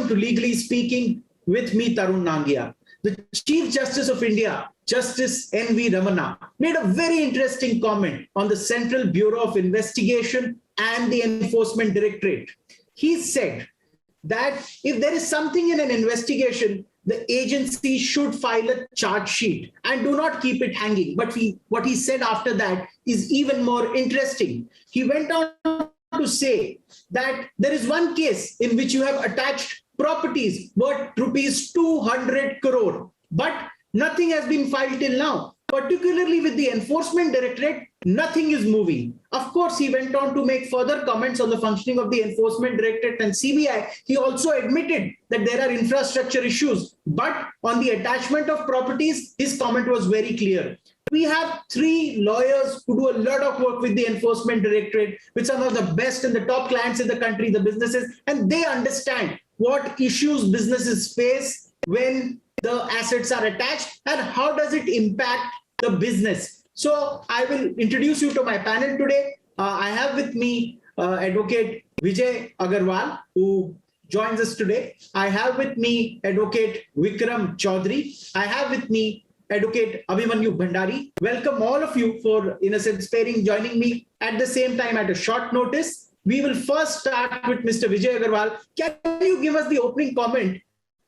welcome to Legally Speaking with me, Tarun Nangia. The Chief Justice of India, Justice N.V. Ramana, made a very interesting comment on the Central Bureau of Investigation and the Enforcement Directorate. He said that if there is something in an investigation, the agency should file a charge sheet and do not keep it hanging. But what he said after that is even more interesting. He went on to say that there is one case in which you have attached properties worth rupees 200 crore, but nothing has been filed till now. Particularly with the Enforcement Directorate, nothing is moving. Of course, he went on to make further comments on the functioning of the Enforcement Directorate and CBI. He also admitted that there are infrastructure issues, but on the attachment of properties, his comment was very clear. We have 3 lawyers who do a lot of work with the Enforcement Directorate, with some of the best and the top clients in the country, the businesses, and they understand what issues businesses face when the assets are attached and how does it impact the business. So I will introduce you to my panel today. I have with me Advocate Vijay Agarwal, who joins us today. I have with me Advocate Vikram Chaudhary. I have with me Advocate Abhimanyu Bhandari. Welcome all of you for, in a sense, sparing joining me at the same time at a short notice. We will first start with Mr. Vijay Agarwal. Can you give us the opening comment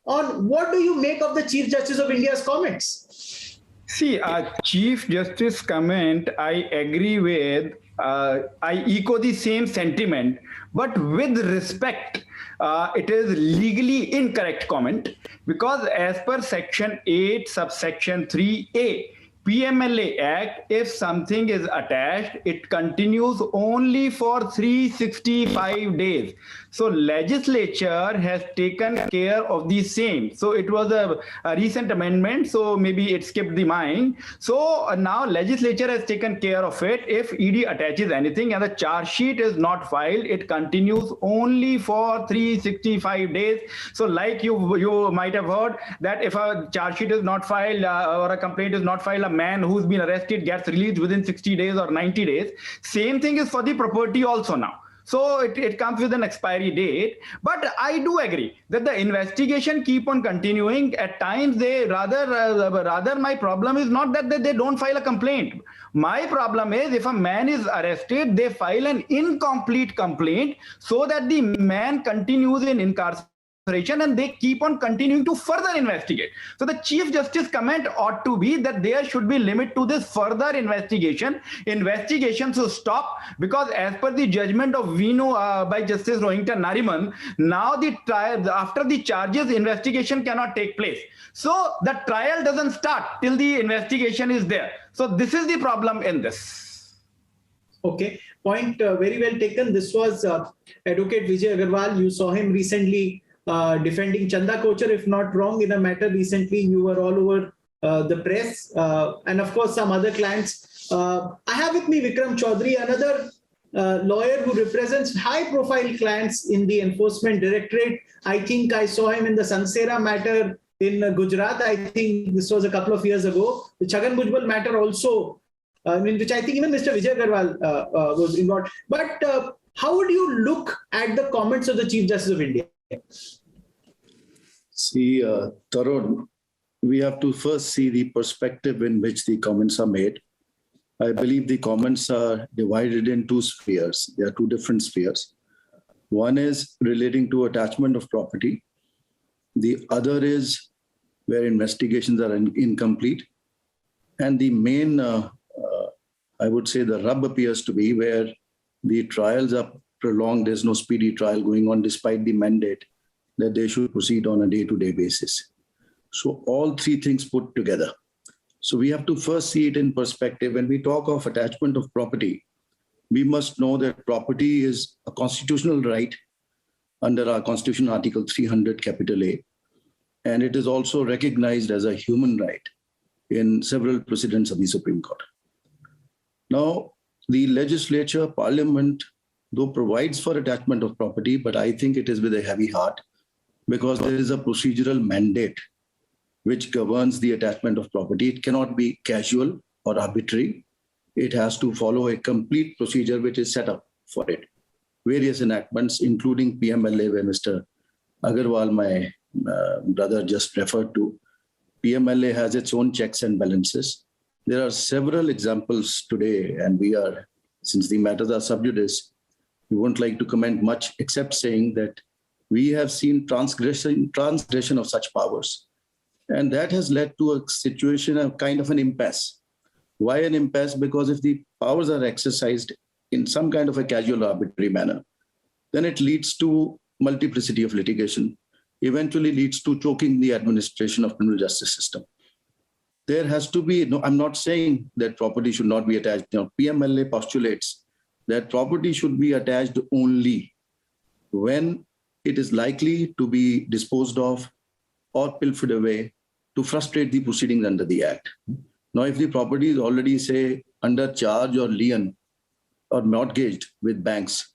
on what do you make of the Chief Justice of India's comments? See, Chief Justice comment, I agree with, I echo the same sentiment, but with respect, it is legally incorrect comment because as per Section 8, subsection 3A, PMLA Act, if something is attached, it continues only for 365 days. So legislature has taken care of the same. So it was a recent amendment, so maybe it skipped the mind. So now legislature has taken care of it. If ED attaches anything and the charge sheet is not filed, it continues only for 365 days. So like you might have heard that if a charge sheet is not filed or a complaint is not filed, a man who's been arrested gets released within 60 days or 90 days. Same thing is for the property also now. So it comes with an expiry date. But I do agree that the investigation keep on continuing. At times, they rather my problem is not that they don't file a complaint. My problem is if a man is arrested, they file an incomplete complaint so that the man continues in incarceration and they keep on continuing to further investigate. So the Chief Justice comment ought to be that there should be limit to this further investigation. Investigations should stop because as per the judgment of Vino by Justice Rohinton Nariman, now the trial, after the charges, investigation cannot take place. So the trial doesn't start till the investigation is there. So this is the problem in this. Okay, point very well taken. This was Advocate Vijay Agarwal. You saw him recently defending Chanda Kochhar, if not wrong, in a matter recently. You were all over the press and of course some other clients. I have with me Vikram Chaudhary, another lawyer who represents high profile clients in the Enforcement Directorate. I think I saw him in the Sansera matter in Gujarat. I think this was a couple of years ago. The Chhagan Bhujbal matter also, which I think even Mr. Vijay Agarwal was involved. But how would you look at the comments of the Chief Justice of India? See, Tarun, we have to first see the perspective in which the comments are made. I believe the comments are divided in 2 spheres. There are 2 different spheres. One is relating to attachment of property. The other is where investigations are incomplete. And the main, I would say the rub appears to be where the trials are prolonged. There's no speedy trial going on despite the mandate that they should proceed on a day-to-day basis. So all 3 things put together. So we have to first see it in perspective. When we talk of attachment of property, we must know that property is a constitutional right under our Constitution, Article 300, capital A. And it is also recognized as a human right in several precedents of the Supreme Court. Now, the legislature, parliament, though provides for attachment of property, but I think it is with a heavy heart because there is a procedural mandate which governs the attachment of property. It cannot be casual or arbitrary. It has to follow a complete procedure which is set up for it. Various enactments, including PMLA, where Mr. Agarwal, my brother, just referred to, PMLA has its own checks and balances. There are several examples today, and since the matters are sub judice, we won't like to comment much except saying that we have seen transgression of such powers. And that has led to a situation of kind of an impasse. Why an impasse? Because if the powers are exercised in some kind of a casual arbitrary manner, then it leads to multiplicity of litigation, eventually leads to choking the administration of criminal justice system. There has to be, no, I'm not saying that property should not be attached. PMLA postulates that property should be attached only when it is likely to be disposed of or pilfered away to frustrate the proceedings under the Act. Now, if the property is already, say, under charge or lien or mortgaged with banks,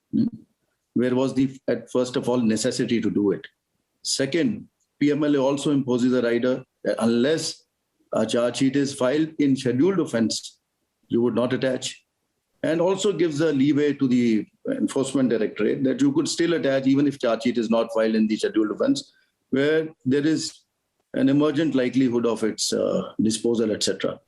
where was the, first of all, necessity to do it? Second, PMLA also imposes a rider that unless a charge sheet is filed in scheduled offense, you would not attach. And also gives a leeway to the Enforcement Directorate that you could still attach even if charge sheet is not filed in the scheduled offense, where there is an emergent likelihood of its disposal, etc.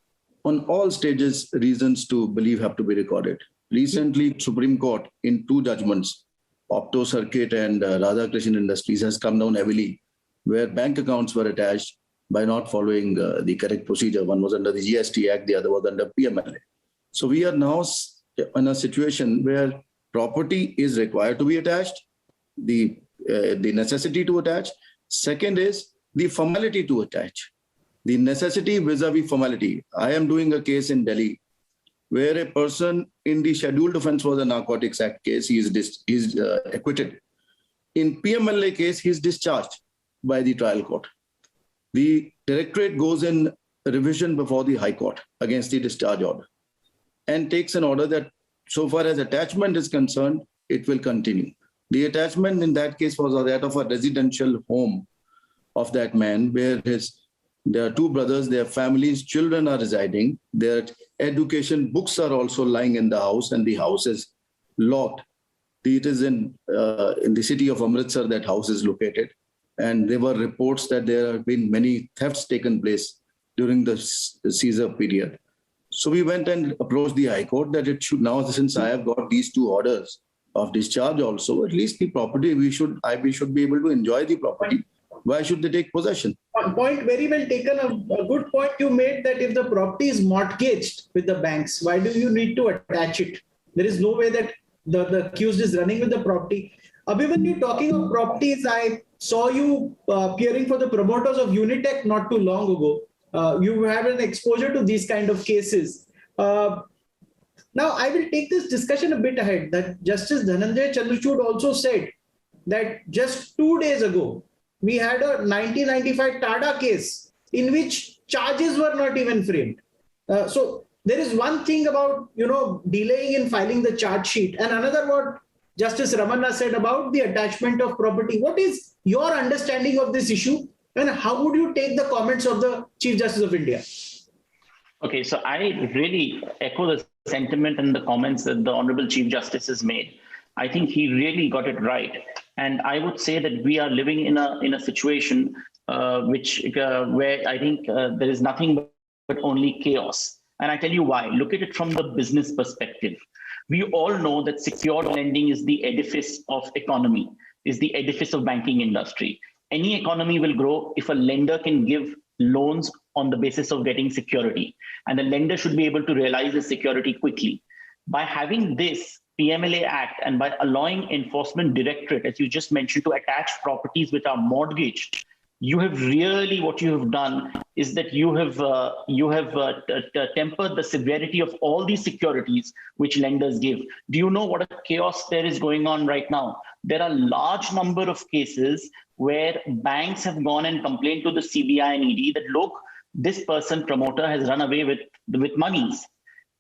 On all stages, reasons to believe have to be recorded. Recently, Supreme Court in 2 judgments, Opto Circuit and Radhakrishnan Industries, has come down heavily, where bank accounts were attached by not following the correct procedure. One was under the GST Act, the other was under PMLA. So we are now in a situation where property is required to be attached, the necessity to attach. Second is the formality to attach. The necessity vis-a-vis formality. I am doing a case in Delhi where a person in the scheduled offense was a Narcotics Act case. He is acquitted. In PMLA case, he is discharged by the trial court. The directorate goes in revision before the High Court against the discharge order and takes an order that so far as attachment is concerned, it will continue. The attachment in that case was that of a residential home of that man, where there are 2 brothers, their families, children are residing, their education books are also lying in the house, and the house is locked. It is in the city of Amritsar that house is located. And there were reports that there have been many thefts taken place during the seizure period. So we went and approached the High Court that it should now, since I have got these 2 orders of discharge also, at least the property, we should be able to enjoy the property. Why should they take possession? Point very well taken. A good point you made, that if the property is mortgaged with the banks, why do you need to attach it? There is no way that the accused is running with the property. Abhimanyu, talking of properties, I saw you appearing for the promoters of Unitech not too long ago. You have an exposure to these kind of cases. Now, I will take this discussion a bit ahead. That Justice Dhananjay Chandrachud also said that just 2 days ago, we had a 1995 Tada case in which charges were not even framed. So there is one thing about, delaying in filing the charge sheet, and another what Justice Ramanna said about the attachment of property. What is your understanding of this issue, and how would you take the comments of the Chief Justice of India? Okay, so I really echo the sentiment and the comments that the Honorable Chief Justice has made. I think he really got it right. And I would say that we are living in a situation where I think there is nothing but only chaos. And I tell you why. Look at it from the business perspective. We all know that secured lending is the edifice of economy, is the edifice of banking industry. Any economy will grow if a lender can give loans on the basis of getting security. And the lender should be able to realize the security quickly. By having this PMLA Act and by allowing Enforcement Directorate, as you just mentioned, to attach properties which are mortgaged, you have really, what you have done is that you have tempered the severity of all these securities which lenders give. Do you know what a chaos there is going on right now? There are a large number of cases where banks have gone and complained to the CBI and ED that, look, this person promoter has run away with monies.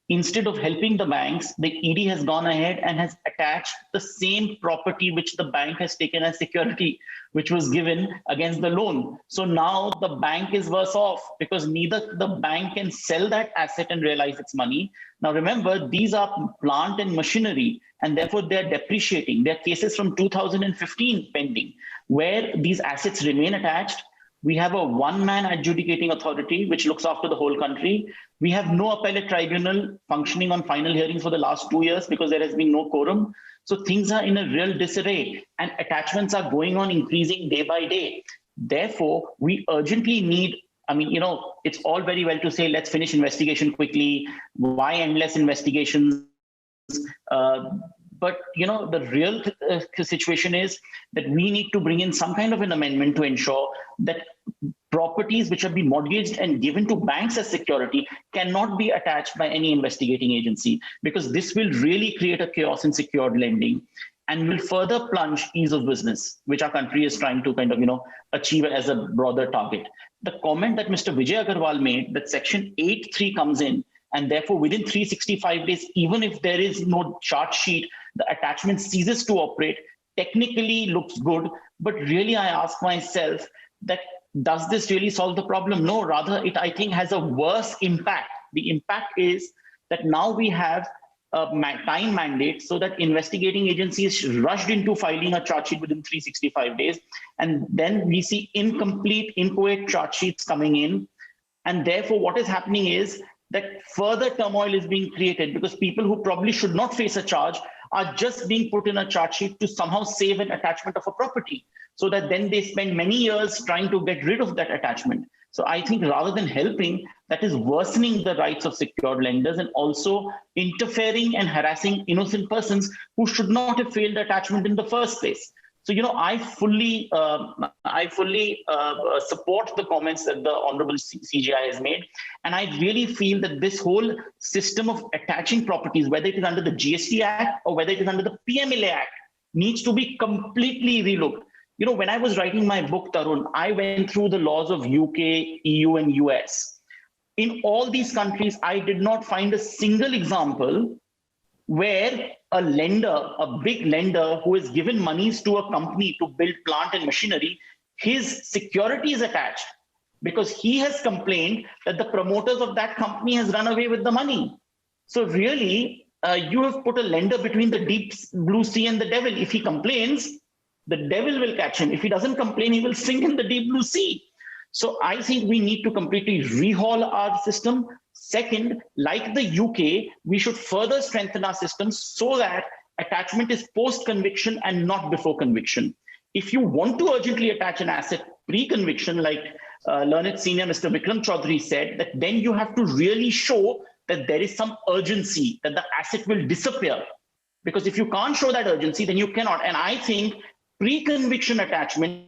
instead of helping the banks, the ED has gone ahead and has attached the same property which the bank has taken as security, which was given against the loan. So now the bank is worse off because neither the bank can sell that asset and realize its money. Now remember, these are plant and machinery, and therefore they're depreciating. There are cases from 2015 pending where these assets remain attached. We have a one-man adjudicating authority which looks after the whole country. We have no appellate tribunal functioning on final hearings for the last 2 years because there has been no quorum. So things are in a real disarray and attachments are going on increasing day by day. Therefore, we urgently need, it's all very well to say, let's finish investigation quickly. Why endless investigations? But the real situation is that we need to bring in some kind of an amendment to ensure that properties which have been mortgaged and given to banks as security cannot be attached by any investigating agency, because this will really create a chaos in secured lending and will further plunge ease of business, which our country is trying to achieve as a broader target. The comment that Mr. Vijay Agarwal made that Section 8(3) comes in, and therefore within 365 days, even if there is no charge sheet, the attachment ceases to operate, technically looks good. But really, I ask myself that does this really solve the problem? No, rather it, I think, has a worse impact. The impact is that now we have a time mandate so that investigating agencies rushed into filing a charge sheet within 365 days. And then we see incomplete, inchoate charge sheets coming in. And therefore, what is happening is that further turmoil is being created because people who probably should not face a charge are just being put in a charge sheet to somehow save an attachment of a property, so that then they spend many years trying to get rid of that attachment. So I think rather than helping, that is worsening the rights of secured lenders and also interfering and harassing innocent persons who should not have failed attachment in the first place. So, I fully support the comments that the Honorable CJI has made. And I really feel that this whole system of attaching properties, whether it is under the GST Act or whether it is under the PMLA Act, needs to be completely relooked. When I was writing my book, Tarun, I went through the laws of UK, EU, and US. In all these countries, I did not find a single example where a lender, a big lender who has given monies to a company to build plant and machinery, his security is attached because he has complained that the promoters of that company has run away with the money. So really, you have put a lender between the deep blue sea and the devil. If he complains, the devil will catch him. If he doesn't complain, he will sink in the deep blue sea. So I think we need to completely rehaul our system. Second, like the UK, we should further strengthen our systems so that attachment is post-conviction and not before conviction. If you want to urgently attach an asset pre-conviction, like learned senior Mr. Vikram Chaudhary said, that then you have to really show that there is some urgency, that the asset will disappear. Because if you can't show that urgency, then you cannot. And I think pre-conviction attachment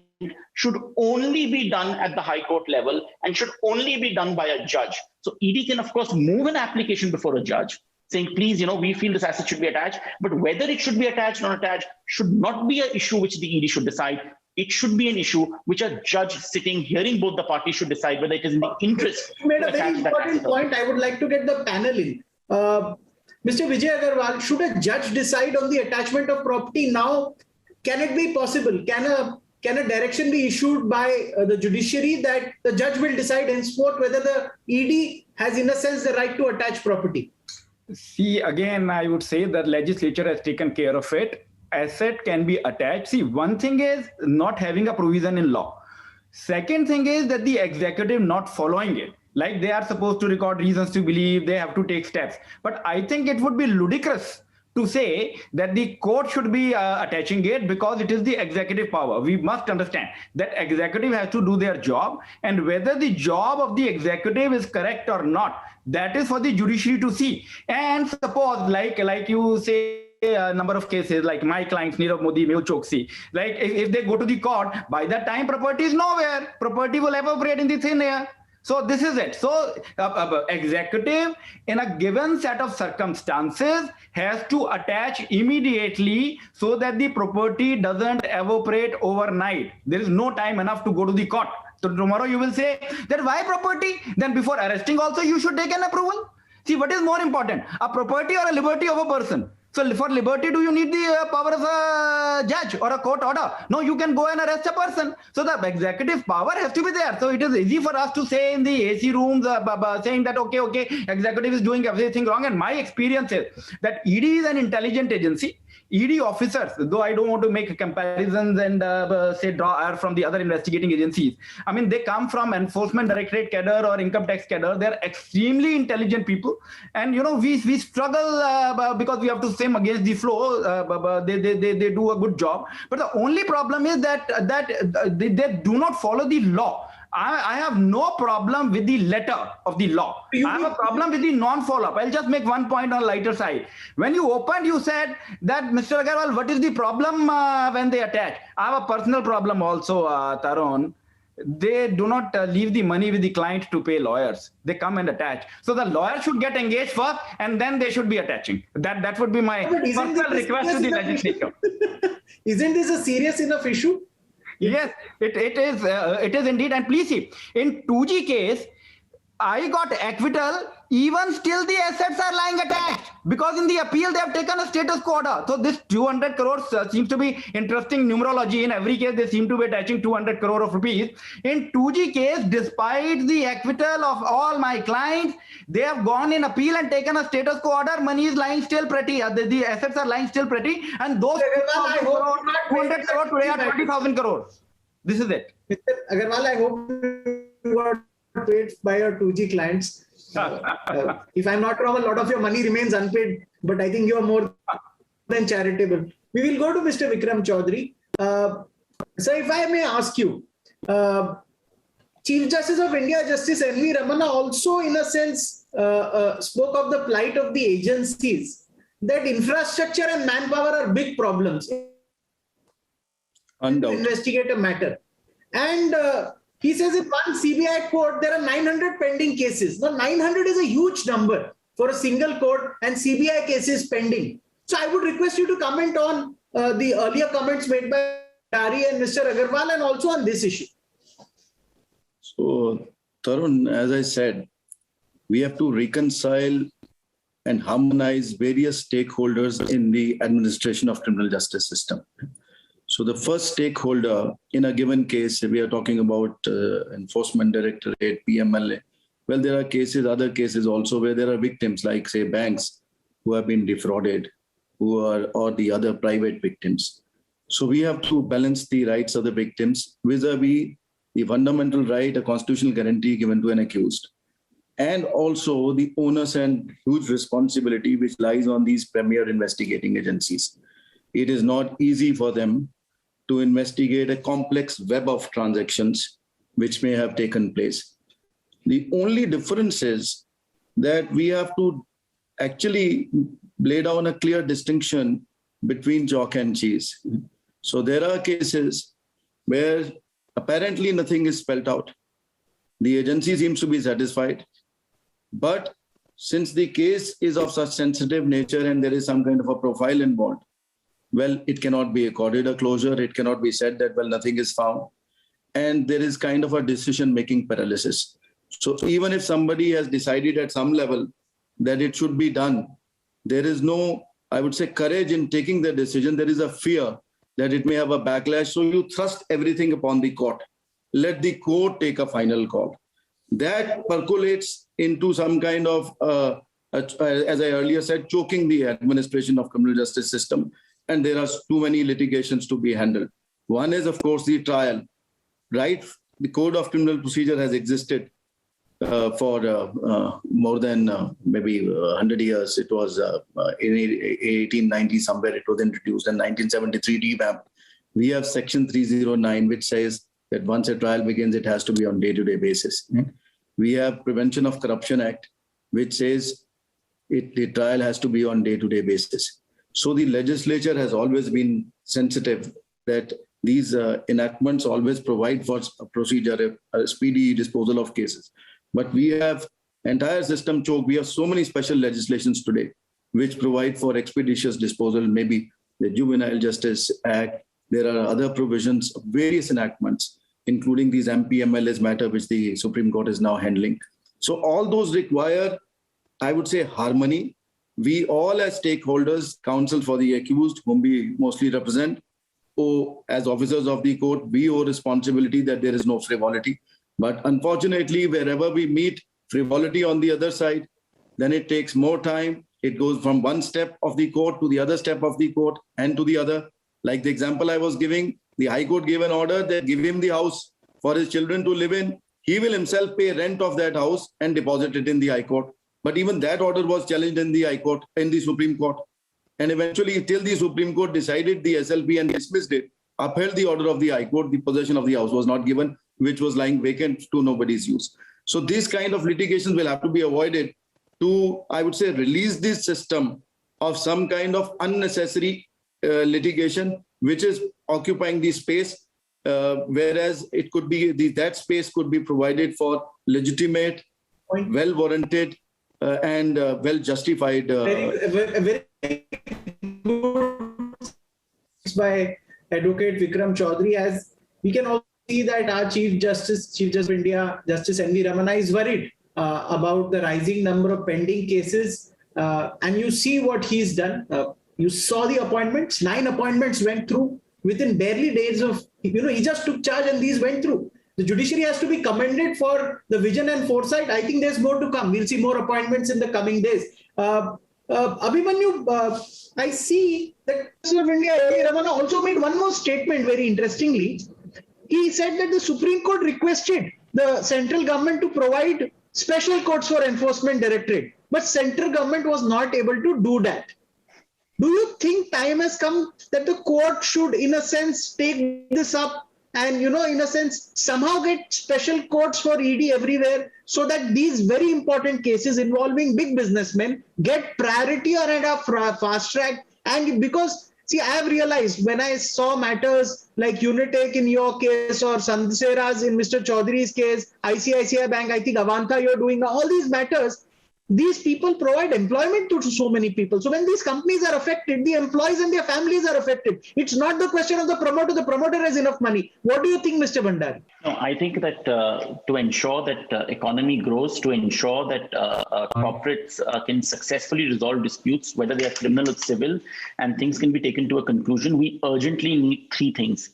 should only be done at the High Court level and should only be done by a judge. So ED can, of course, move an application before a judge saying, please, we feel this asset should be attached, but whether it should be attached or not attached should not be an issue which the ED should decide. It should be an issue which a judge sitting, hearing both the parties, should decide whether it is in the interest. You made a very important point. I would like to get the panel in. Mr. Vijay Agarwal, should a judge decide on the attachment of property now? Can it be possible? Can a direction be issued by the judiciary that the judge will decide henceforth whether the ED has, in a sense, the right to attach property? See, again, I would say that legislature has taken care of it. Asset can be attached. See, one thing is not having a provision in law. Second thing is that the executive not following it. Like they are supposed to record reasons to believe, they have to take steps. But I think it would be ludicrous to say that the court should be attaching it because it is the executive power. We must understand that executive has to do their job, and whether the job of the executive is correct or not, that is for the judiciary to see. And suppose like you say, a number of cases like my clients, Nirav Modi, Mehul Choksi, like if they go to the court, by that time property is nowhere. Property will evaporate in the thin air. So this is it. So executive in a given set of circumstances has to attach immediately so that the property doesn't evaporate overnight. There is no time enough to go to the court. So tomorrow you will say that why property? Then before arresting also you should take an approval. See, what is more important, a property or a liberty of a person? So for liberty, do you need the power of a judge or a court order? No, you can go and arrest a person. So the executive power has to be there. So it is easy for us to say in the AC rooms, saying that, okay, executive is doing everything wrong. And my experience is that ED is an intelligent agency. ED officers, though I don't want to make comparisons and say draw from the other investigating agencies. I mean, they come from enforcement directorate cadre or income tax cadre. They're extremely intelligent people. And, we struggle because we have to swim against the flow. They do a good job. But the only problem is that they do not follow the law. I have no problem with the letter of the law. I have a problem with the non-follow-up. I'll just make one point on lighter side. When you opened, you said that, Mr. Agarwal, what is the problem when they attach? I have a personal problem also, Tarun. They do not leave the money with the client to pay lawyers. They come and attach. So the lawyer should get engaged first, and then they should be attaching. That would be my personal request to the legislature. Isn't this a serious enough issue? Yes, it is indeed. And please see, in 2G case, I got acquittal, even still the assets are lying attached, because in the appeal they have taken a status quo order. So this 200 crores seems to be interesting numerology. In every case, they seem to be attaching 200 crore of rupees. In 2G case, despite the acquittal of all my clients, they have gone in appeal and taken a status quo order. Money is lying still pretty. The assets are lying still pretty. And those 200 crore today are 20,000 crores. This is it. Mr. Agarwal, I hope you are paid by your 2G clients. If I'm not wrong, a lot of your money remains unpaid, but I think you are more than charitable. We will go to Mr. Vikram Chaudhary. So if I may ask you, Chief Justice of India, Justice N.V. Ramana also in a sense spoke of the plight of the agencies, that infrastructure and manpower are big problems to investigate a matter. And he says in one CBI court, there are 900 pending cases. Now, 900 is a huge number for a single court and CBI cases pending. So I would request you to comment on the earlier comments made by Dari and Mr. Agarwal and also on this issue. So, Tarun, as I said, we have to reconcile and harmonize various stakeholders in the administration of criminal justice system. So the first stakeholder in a given case, we are talking about enforcement directorate, PMLA. Well, there are cases, other cases also where there are victims like, say, banks who have been defrauded, or the other private victims. So we have to balance the rights of the victims vis-a-vis the fundamental right, a constitutional guarantee given to an accused, and also the onus and huge responsibility which lies on these premier investigating agencies. It is not easy for them to investigate a complex web of transactions which may have taken place. The only difference is that we have to actually lay down a clear distinction between chalk and cheese. So there are cases where apparently nothing is spelled out. The agency seems to be satisfied, but since the case is of such sensitive nature and there is some kind of a profile involved, well, it cannot be accorded a closure. It cannot be said that, well, nothing is found. And there is kind of a decision-making paralysis. So even if somebody has decided at some level that it should be done, there is no, I would say, courage in taking the decision. There is a fear that it may have a backlash. So you thrust everything upon the court. Let the court take a final call. That percolates into some kind of, as I earlier said, choking the administration of criminal justice system. And there are too many litigations to be handled. One is, of course, the trial, right? The Code of Criminal Procedure has existed for more than maybe 100 years. It was in 1890 somewhere it was introduced, and 1973 revamped. We have Section 309, which says that once a trial begins, it has to be on day-to-day basis. We have Prevention of Corruption Act, which says the trial has to be on day-to-day basis. So the legislature has always been sensitive that these enactments always provide for a procedure, a speedy disposal of cases. But we have entire system choke. We have so many special legislations today which provide for expeditious disposal, maybe the Juvenile Justice Act. There are other provisions of various enactments, including these MPMLAs matter, which the Supreme Court is now handling. So all those require I would say, harmony. We all as stakeholders, counsel for the accused, whom we mostly represent, as officers of the court, we owe responsibility that there is no frivolity. But unfortunately, wherever we meet frivolity on the other side, then it takes more time. It goes from one step of the court to the other step of the court and to the other. Like the example I was giving, the High Court gave an order that give him the house for his children to live in. He will himself pay rent of that house and deposit it in the High Court. But even that order was challenged in the High Court, in the Supreme Court. And eventually, till the Supreme Court decided the SLP and dismissed it, upheld the order of the High Court, the possession of the house was not given, which was lying vacant to nobody's use. So these kind of litigations will have to be avoided to, I would say, release this system of some kind of unnecessary litigation, which is occupying the space, whereas it could be, that space could be provided for legitimate, well-warranted, and well-justified. Very good by Advocate Vikram Chaudhary, as we can also see that our Chief Justice of India, Justice N.V. Ramana, is worried about the rising number of pending cases. And you see what he's done. You saw the appointments. 9 appointments went through within barely days of, he just took charge and these went through. The judiciary has to be commended for the vision and foresight. I think there's more to come. We'll see more appointments in the coming days. Abhimanyu, I see that Justice of India, N.V. Ramana, also made one more statement very interestingly. He said that the Supreme Court requested the central government to provide special courts for enforcement directorate, but central government was not able to do that. Do you think time has come that the court should, in a sense, take this up and, in a sense, somehow get special courts for ED everywhere so that these very important cases involving big businessmen get priority or at a fast track? And because, see, I have realized when I saw matters like Unitech in your case or Sansera's in Mr. Chaudhary's case, ICICI Bank, I think Avanta you're doing, all these matters, these people provide employment to so many people. So when these companies are affected, the employees and their families are affected. It's not the question of the promoter. The promoter has enough money. What do you think, Mr. Bhandari? No, I think that to ensure that economy grows, to ensure that corporates can successfully resolve disputes, whether they are criminal or civil, and things can be taken to a conclusion, we urgently need 3 things.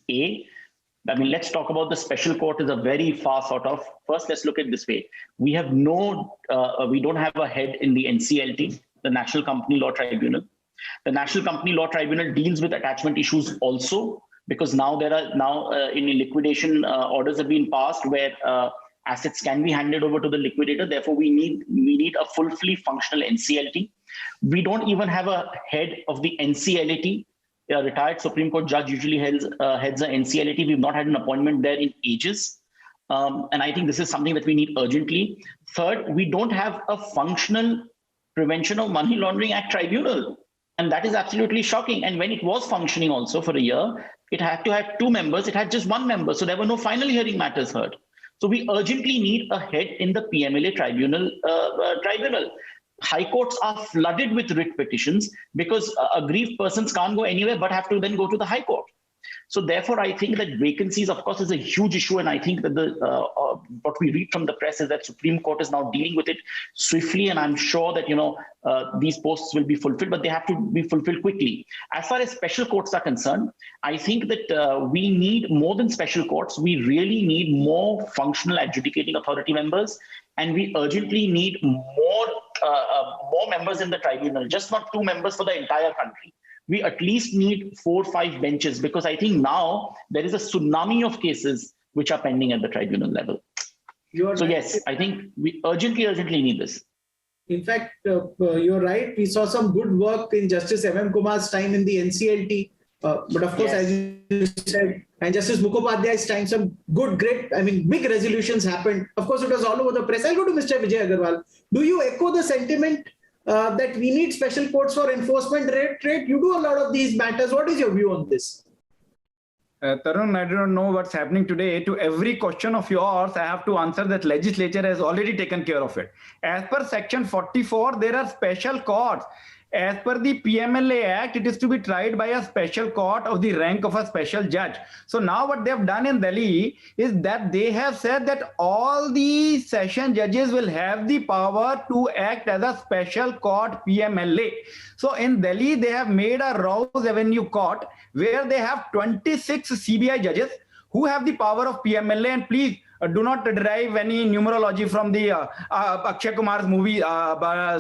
Let's talk about the special court is a very far sort of. First, let's look at it this way. We have we don't have a head in the NCLT, the National Company Law Tribunal. The National Company Law Tribunal deals with attachment issues also, because now there are in liquidation orders have been passed where assets can be handed over to the liquidator. Therefore, we need a fully functional NCLT. We don't even have a head of the NCLT. A retired Supreme Court judge usually heads a NCLT. We've not had an appointment there in ages. And I think this is something that we need urgently. Third, we don't have a functional Prevention of Money Laundering Act tribunal. And that is absolutely shocking. And when it was functioning also for a year, it had to have 2 members. It had just 1 member. So there were no final hearing matters heard. So we urgently need a head in the PMLA tribunal. High courts are flooded with writ petitions because aggrieved persons can't go anywhere but have to then go to the High Court. So therefore, I think that vacancies, of course, is a huge issue. And I think that what we read from the press is that Supreme Court is now dealing with it swiftly. And I'm sure that, these posts will be fulfilled, but they have to be fulfilled quickly. As far as special courts are concerned, I think that we need more than special courts. We really need more functional adjudicating authority members. And we urgently need more members in the tribunal, just not 2 members for the entire country. We at least need 4 or 5 benches, because I think now there is a tsunami of cases which are pending at the tribunal level. Yes, I think we urgently need this. In fact, you're right. We saw some good work in Justice M.M. Kumar's time in the NCLT. But of course, as you said, and Justice Mukhopadhyay's time, some great, big resolutions happened. Of course, it was all over the press. I'll go to Mr. Vijay Agarwal. Do you echo the sentiment that we need special courts for enforcement directorate? You do a lot of these matters. What is your view on this? Tarun, I don't know what's happening today. To every question of yours, I have to answer that legislature has already taken care of it. As per section 44, there are special courts. As per the PMLA Act, it is to be tried by a special court of the rank of a special judge. So now what they have done in Delhi is that they have said that all the session judges will have the power to act as a special court PMLA. So in Delhi, they have made a Rouse Avenue court where they have 26 CBI judges who have the power of PMLA. And please do not derive any numerology from the Akshay Kumar's movie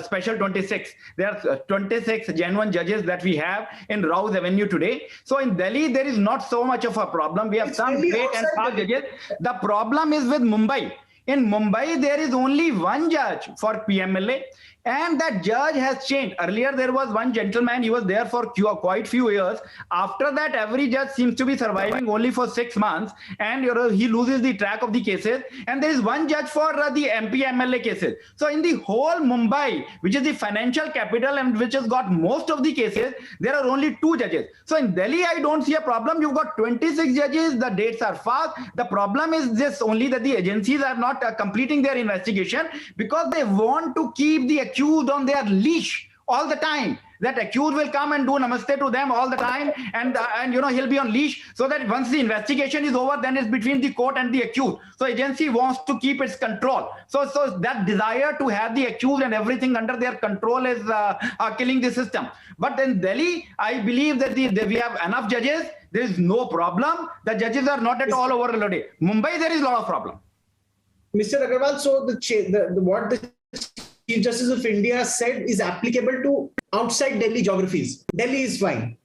Special 26. There are 26 genuine judges that we have in Rouse Avenue today. So in Delhi, there is not so much of a problem. We have some great and fast judges. The problem is with Mumbai. In Mumbai, there is only one judge for PMLA, and that judge has changed. Earlier, there was one gentleman, he was there for quite few years. After that, every judge seems to be surviving only for 6 months, and he loses the track of the cases. And there is one judge for the MP MLA cases. So in the whole Mumbai, which is the financial capital and which has got most of the cases, there are only 2 judges. So in Delhi, I don't see a problem. You've got 26 judges, the dates are fast. The problem is this only, that the agencies are not completing their investigation because they want to keep the accused on their leash all the time. That accused will come and do namaste to them all the time, and he'll be on leash, so that once the investigation is over, then it's between the court and the accused. So agency wants to keep its control. So that desire to have the accused and everything under their control is killing the system. But in Delhi, I believe that we have enough judges. There is no problem. The judges are not at all overloaded. Mumbai, there is a lot of problem. Mr. Agarwal, so what the Chief Justice of India said is applicable to outside Delhi geographies. Delhi is fine.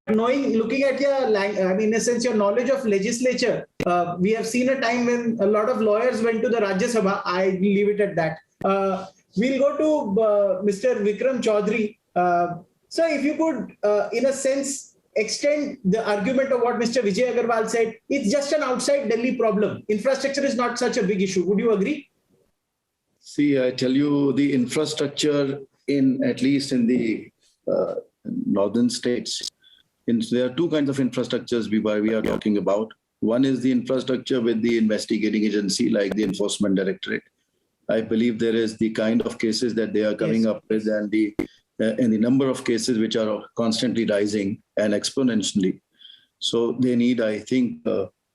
Looking at your, in a sense, your knowledge of legislature, we have seen a time when a lot of lawyers went to the Rajya Sabha. I leave it at that. We'll go to Mr. Vikram Chaudhary. So if you could, in a sense, extend the argument of what Mr. Vijay Agarwal said, it's just an outside Delhi problem. Infrastructure is not such a big issue. Would you agree? See, I tell you, the infrastructure at least in the northern states, there are 2 kinds of infrastructures we are talking about. One is the infrastructure with the investigating agency like the Enforcement Directorate. I believe there is the kind of cases that they are coming up with, and the number of cases which are constantly rising and exponentially. So they need, I think,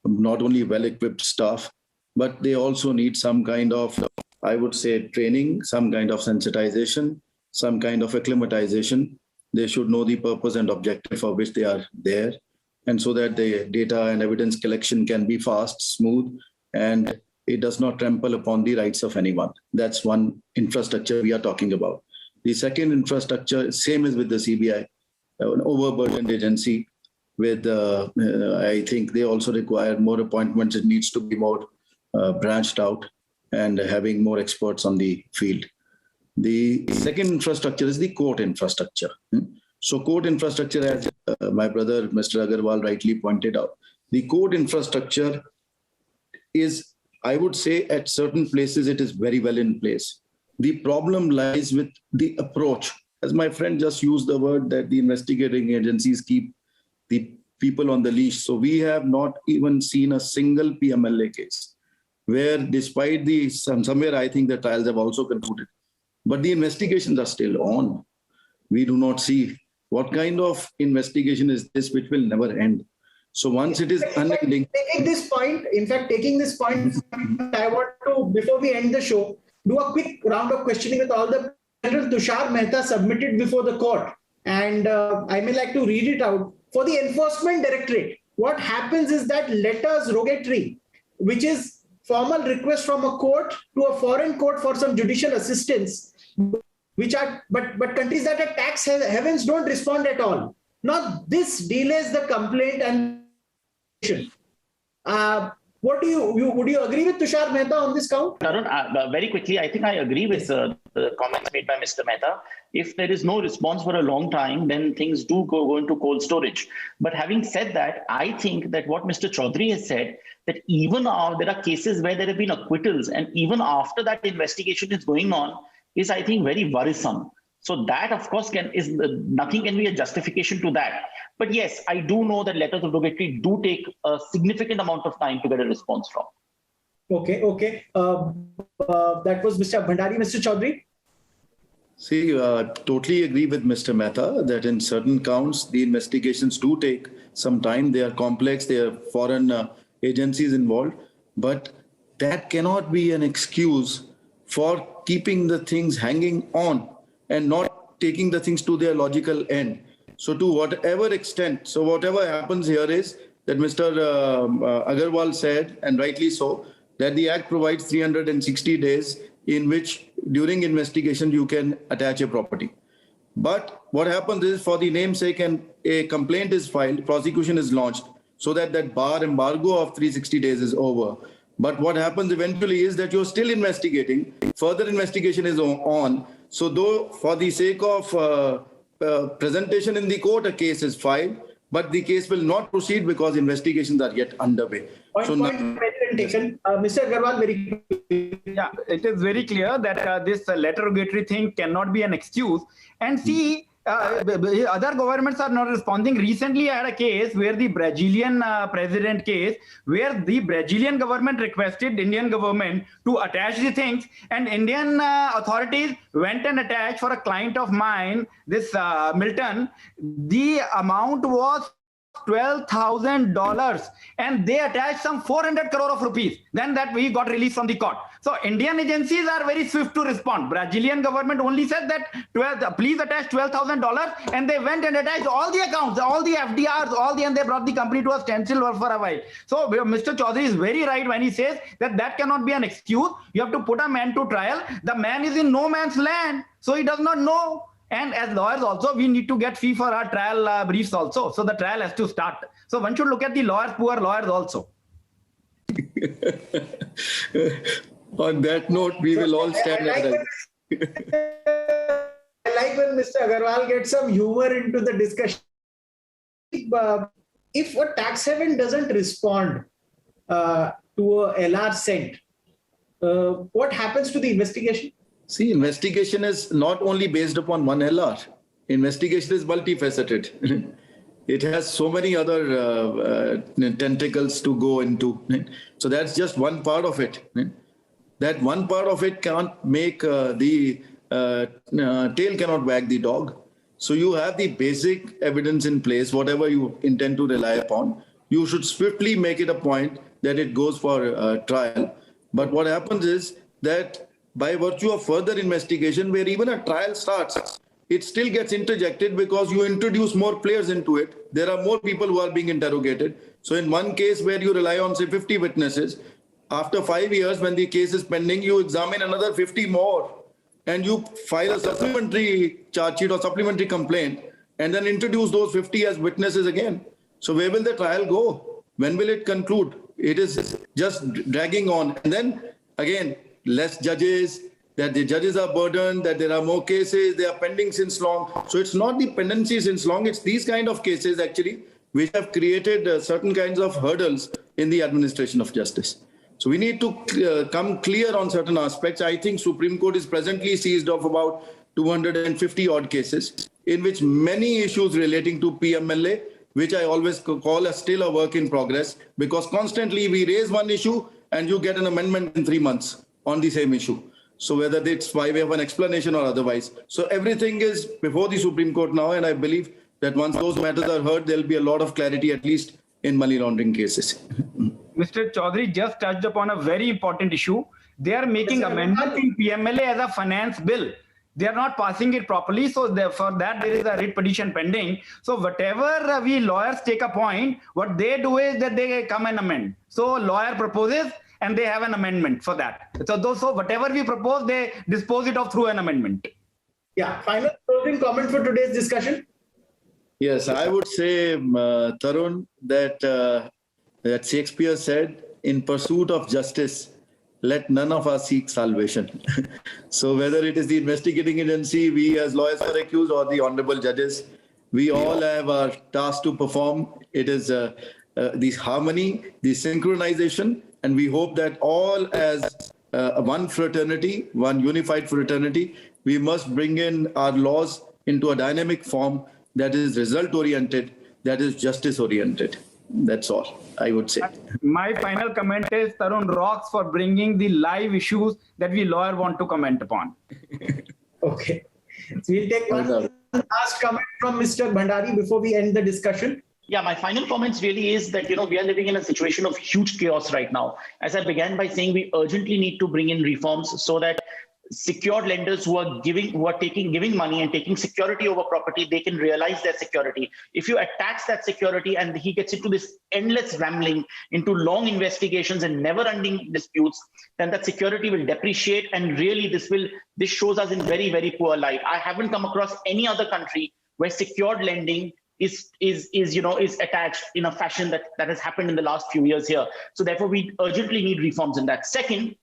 not only well-equipped staff, but they also need some kind of, I would say, training, some kind of sensitization, some kind of acclimatization. They should know the purpose and objective for which they are there, and so that the data and evidence collection can be fast, smooth, and it does not trample upon the rights of anyone. That's one infrastructure we are talking about. The second infrastructure, same as with the CBI, an overburdened agency with, I think they also require more appointments. It needs to be more branched out and having more experts on the field. The second infrastructure is the court infrastructure. So court infrastructure, as my brother, Mr. Agarwal, rightly pointed out, the court infrastructure is, I would say, at certain places, it is very well in place. The problem lies with the approach. As my friend just used the word that the investigating agencies keep the people on the leash. So we have not even seen a single PMLA case where, despite somewhere I think the trials have also concluded, but the investigations are still on. We do not see what kind of investigation is this which will never end. So once it is unending. Taking this point, I want to, before we end the show, do a quick round of questioning with all the Tushar Mehta submitted before the court. And I may like to read it out. For the Enforcement Directorate, what happens is that letters rogatory, which is formal request from a court to a foreign court for some judicial assistance, which are, but countries that are tax havens don't respond at all. Now, this delays the complaint and would you agree with Tushar Mehta on this count? Tarun, very quickly, I think I agree with the comments made by Mr. Mehta. If there is no response for a long time, then things do go into cold storage. But having said that, I think that what Mr. Chaudhary has said, that even there are cases where there have been acquittals, and even after that investigation is going on, is, I think, very worrisome. So that, of course, nothing can be a justification to that. But yes, I do know that letters of rogatory do take a significant amount of time to get a response from. Okay. That was Mr. Bhandari. Mr. Chaudhary? See, totally agree with Mr. Mehta that in certain counts, the investigations do take some time. They are complex. There are foreign agencies involved. But that cannot be an excuse for keeping the things hanging on and not taking the things to their logical end. So to whatever extent, so whatever happens here is that Mr. Agarwal said, and rightly so, that the Act provides 360 days in which during investigation you can attach a property. But what happens is, for the namesake, and a complaint is filed, prosecution is launched, so that that bar embargo of 360 days is over. But what happens eventually is that you're still investigating, further investigation is on. So though for the sake of presentation in the court, a case is filed, but the case will not proceed because investigations are yet underway. Point taken. Mr. Agarwal, very Yeah, it is very clear that this letter rogatory thing cannot be an excuse. And see, other governments are not responding. Recently, I had a case where the Brazilian president case, where the Brazilian government requested Indian government to attach the things, and Indian authorities went and attached for a client of mine, this Milton. The amount was $12,000, and they attached some 400 crore of rupees. Then that we got released from the court. So Indian agencies are very swift to respond. Brazilian government only said that please attach $12,000, and they went and attached all the accounts, all the FDRs, and they brought the company to a standstill for a while. So Mr. Chaudhary is very right when he says that that cannot be an excuse. You have to put a man to trial. The man is in no man's land, so he does not know. And as lawyers also, we need to get fee for our trial briefs also. So the trial has to start. So one should look at the lawyers, poor lawyers also. On that note, we will all stand I like when Mr. Agarwal gets some humor into the discussion. If a tax haven doesn't respond to a LR sent, what happens to the investigation? See, investigation is not only based upon one LR. Investigation is multifaceted. It has so many other tentacles to go into. So that's just one part of it. That one part of it can't make the tail cannot wag the dog. So you have the basic evidence in place, whatever you intend to rely upon. You should swiftly make it a point that it goes for trial. But what happens is that by virtue of further investigation, where even a trial starts, it still gets interjected because you introduce more players into it. There are more people who are being interrogated. So in one case where you rely on, say, 50 witnesses, after 5 years, when the case is pending, you examine another 50 more and you file a supplementary charge sheet or supplementary complaint and then introduce those 50 as witnesses again. So where will the trial go? When will it conclude? It is just dragging on. And then again, less judges, that the judges are burdened, that there are more cases, they are pending since long. So it's not the pendency since long, it's these kind of cases actually which have created certain kinds of hurdles in the administration of justice. So we need to come clear on certain aspects. I think Supreme Court is presently seized of about 250 odd cases in which many issues relating to PMLA, which I always call as still a work in progress, because constantly we raise one issue and you get an amendment in 3 months on the same issue. So whether it's by way of an explanation or otherwise. So everything is before the Supreme Court now, and I believe that once those matters are heard, there'll be a lot of clarity, at least in money laundering cases. Mr. Chaudhary just touched upon a very important issue. They are making amendments in PMLA as a finance bill. They are not passing it properly. So for that, there is a writ petition pending. So whatever we lawyers take a point, what they do is that they come and amend. So lawyer proposes and they have an amendment for that. So whatever we propose, they dispose it off through an amendment. Yeah, final closing comment for today's discussion. Yes, I would say, Tarun, that Shakespeare said, in pursuit of justice, let none of us seek salvation. So whether it is the investigating agency, we as lawyers are accused, or the honorable judges, we all have our task to perform. It is the harmony, the synchronization, and we hope that all as one fraternity, one unified fraternity, we must bring in our laws into a dynamic form that is result-oriented, that is justice-oriented. That's all I would say. My final comment is Tarun rocks for bringing the live issues that we lawyer want to comment upon. Okay. We'll take one last comment from Mr. Bhandari before we end the discussion. Yeah, my final comments really is that, we are living in a situation of huge chaos right now. As I began by saying, we urgently need to bring in reforms so that secured lenders who are giving money and taking security over property, they can realize their security. If you attach that security and he gets into this endless rambling, into long investigations and never-ending disputes, then that security will depreciate, and really this shows us in very, very poor light. I haven't come across any other country where secured lending is attached in a fashion that has happened in the last few years here. So therefore, we urgently need reforms in that. Second,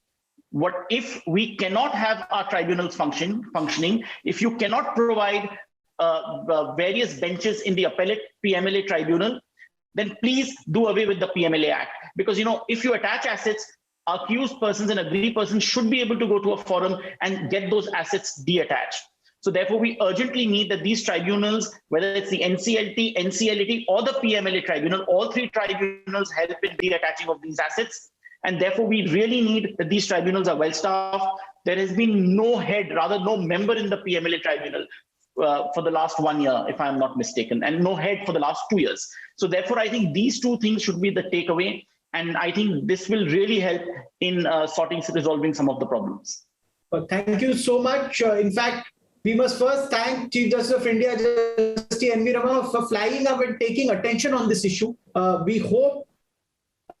what if we cannot have our tribunals functioning, if you cannot provide various benches in the appellate PMLA tribunal, then please do away with the PMLA Act. Because, if you attach assets, accused persons and aggrieved persons should be able to go to a forum and get those assets detached. So therefore, we urgently need that these tribunals, whether it's the NCLT, NCLAT, or the PMLA tribunal, all three tribunals help in detaching of these assets. And therefore, we really need that these tribunals are well staffed. There has been no member in the PMLA tribunal for the last 1 year, if I'm not mistaken, and no head for the last 2 years. So therefore, I think these two things should be the takeaway. And I think this will really help in resolving some of the problems. Well, thank you so much. In fact, we must first thank Chief Justice of India, Justice N.V. Ramana, for flying up and taking attention on this issue. We hope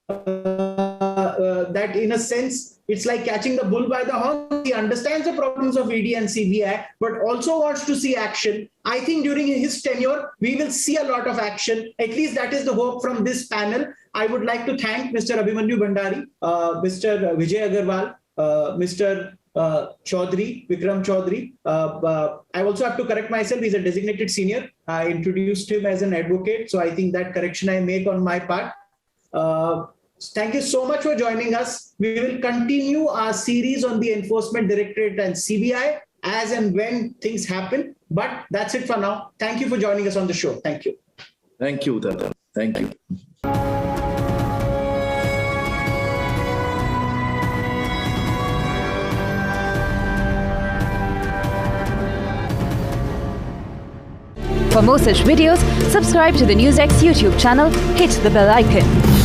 that in a sense, it's like catching the bull by the horn. He understands the problems of ED and CBI, but also wants to see action. I think during his tenure, we will see a lot of action. At least that is the hope from this panel. I would like to thank Mr. Abhimanyu Bhandari, Mr. Vijay Agarwal, Mr. Chaudhary, Vikram Chaudhary. I also have to correct myself. He's a designated senior. I introduced him as an advocate. So I think that correction I make on my part. Thank you so much for joining us. We will continue our series on the Enforcement Directorate and CBI as and when things happen. But that's it for now. Thank you for joining us on the show. Thank you. Thank you, Dada. Thank you. For more such videos, subscribe to the NewsX YouTube channel, hit the bell icon.